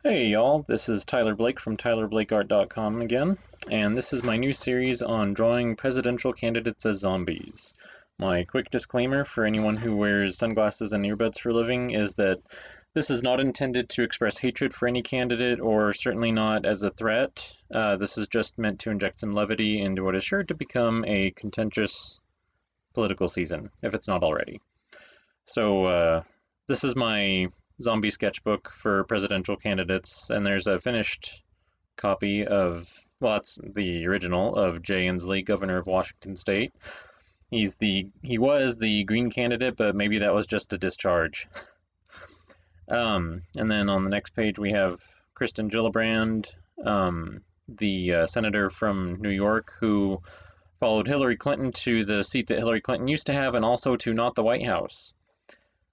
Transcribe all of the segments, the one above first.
Hey y'all, this is Tyler Blake from tylerblakeart.com again, and this is my new series on drawing presidential candidates as zombies. My quick disclaimer for anyone who wears sunglasses and earbuds for a living is that this is not intended to express hatred for any candidate or certainly not as a threat. This is just meant to inject some levity into what is sure to become a contentious political season, if it's not already. So, this is my zombie sketchbook for presidential candidates, and there's a finished copy of, well, that's the original of Jay Inslee, governor of Washington State. He was the Green candidate, but maybe that was just a discharge. And then on the next page we have Kristen Gillibrand, the senator from New York who followed Hillary Clinton to the seat that Hillary Clinton used to have, and also to not the White House.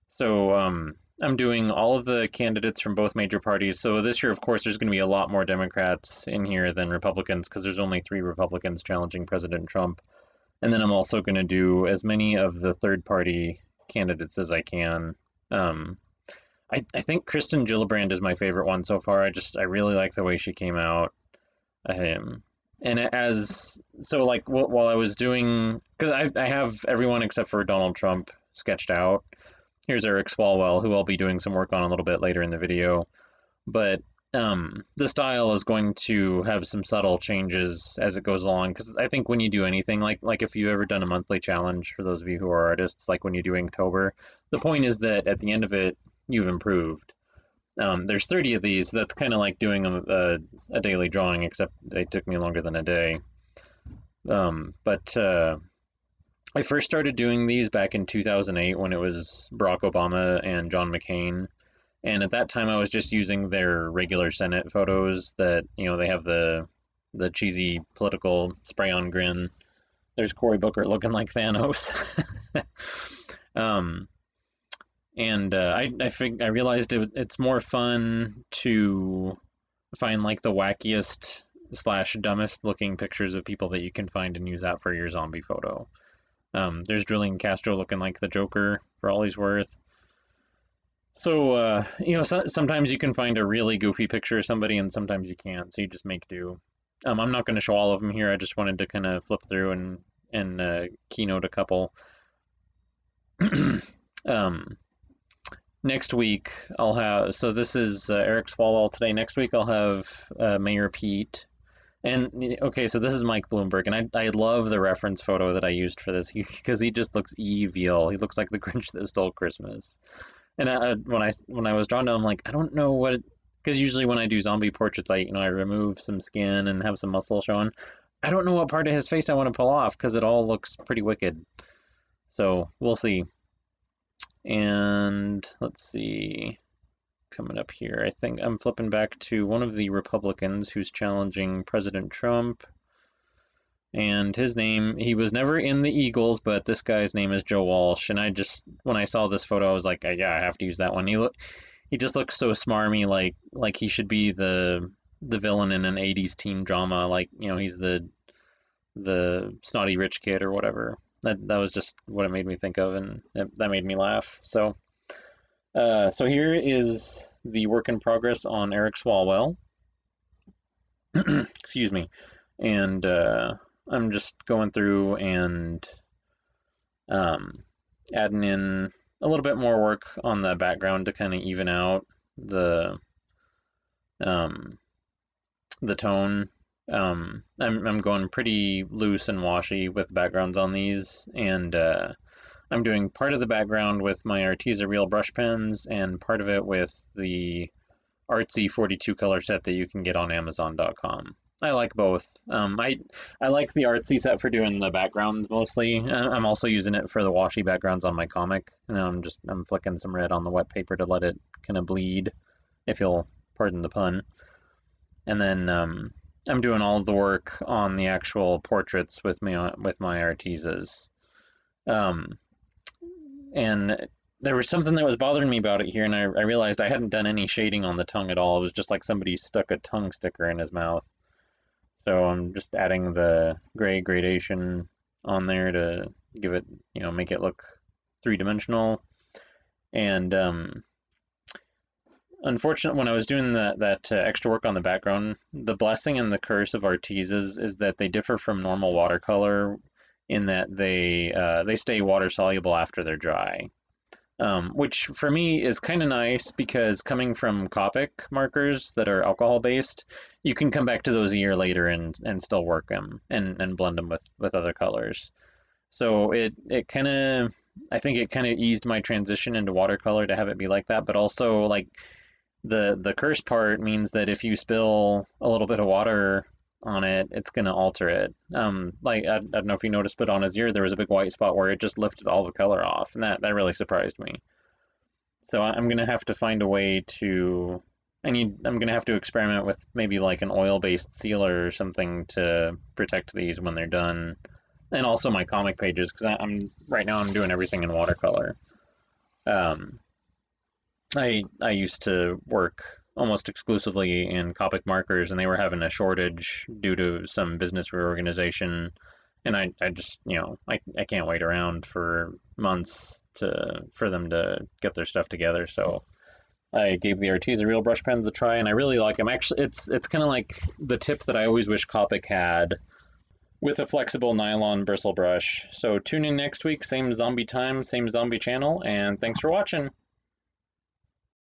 So I'm doing all of the candidates from both major parties. So this year, of course, there's going to be a lot more Democrats in here than Republicans because there's only 3 Republicans challenging President Trump. And then I'm also going to do as many of the third party candidates as I can. I think Kristen Gillibrand is my favorite one so far. I really like the way she came out. And as so like while I was doing, because I have everyone except for Donald Trump sketched out. Here's Eric Swalwell, who I'll be doing some work on a little bit later in the video. But the style is going to have some subtle changes as it goes along, because I think when you do anything, like if you've ever done a monthly challenge, for those of you who are artists, like when you do Inktober, the point is that at the end of it, you've improved. There's 30 of these, so that's kind of like doing a daily drawing, except they took me longer than a day. But I first started doing these back in 2008 when it was Barack Obama and John McCain. And at that time, I was just using their regular Senate photos that, they have the cheesy political spray on grin. There's Cory Booker looking like Thanos. um, and I realized it's more fun to find like the wackiest slash dumbest looking pictures of people that you can find and use that for your zombie photo. There's Julian Castro looking like the Joker for all he's worth. So, sometimes you can find a really goofy picture of somebody and sometimes you can't, so you just make do. I'm not going to show all of them here. I just wanted to kind of flip through and keynote a couple. Next week I'll have, so this is Eric Swalwell today. Next week I'll have Mayor Pete. And okay, so this is Mike Bloomberg, and I love the reference photo that I used for this because he just looks evil. He looks like the Grinch that stole Christmas. And when I was drawn to him, I'm like, I don't know what, because usually when I do zombie portraits, I remove some skin and have some muscle showing. I don't know what part of his face I want to pull off because it all looks pretty wicked. So we'll see. And let's see. Coming up here, I think I'm flipping back to one of the Republicans who's challenging President Trump. And his name, he was never in the Eagles, but this guy's name is Joe Walsh. And when I saw this photo, I was like, yeah, I have to use that one. He just looks so smarmy, like he should be the villain in an 80s teen drama. Like, he's the snotty rich kid or whatever. That was just what it made me think of, and that made me laugh. So here is the work in progress on Eric Swalwell. Excuse me. And I'm just going through and adding in a little bit more work on the background to kind of even out the tone. I'm going pretty loose and washy with backgrounds on these, and I'm doing part of the background with my Arteza Real brush pens and part of it with the artsy 42 color set that you can get on Amazon.com. I like both. I like the artsy set for doing the backgrounds mostly. I'm also using it for the washy backgrounds on my comic. And I'm flicking some red on the wet paper to let it kind of bleed, if you'll pardon the pun. And then I'm doing all of the work on the actual portraits with my Artezas. And there was something that was bothering me about it here, and I realized I hadn't done any shading on the tongue at all. It was just like somebody stuck a tongue sticker in his mouth. So I'm just adding the gray gradation on there to give it, make it look three-dimensional. And unfortunately, when I was doing that extra work on the background, the blessing and the curse of Arteses is that they differ from normal watercolor in that they stay water soluble after they're dry. Which for me is kind of nice because coming from Copic markers that are alcohol based, you can come back to those a year later and still work them and blend them with other colors. So it kind of, I think it kind of eased my transition into watercolor to have it be like that, but also like the curse part means that if you spill a little bit of water on it, it's gonna alter it. Like I don't know if you noticed, but on his ear there was a big white spot where it just lifted all the color off, and that really surprised me. So I'm gonna have to find a way to. I'm gonna have to experiment with maybe like an oil-based sealer or something to protect these when they're done, and also my comic pages because I'm right now I'm doing everything in watercolor. Um, I used to work almost exclusively in Copic markers, and they were having a shortage due to some business reorganization. And I just, I can't wait around for months for them to get their stuff together. So I gave the Arteza Real brush pens a try, and I really like them. Actually, it's kind of like the tip that I always wish Copic had with a flexible nylon bristle brush. So tune in next week, same zombie time, same zombie channel, and thanks for watching.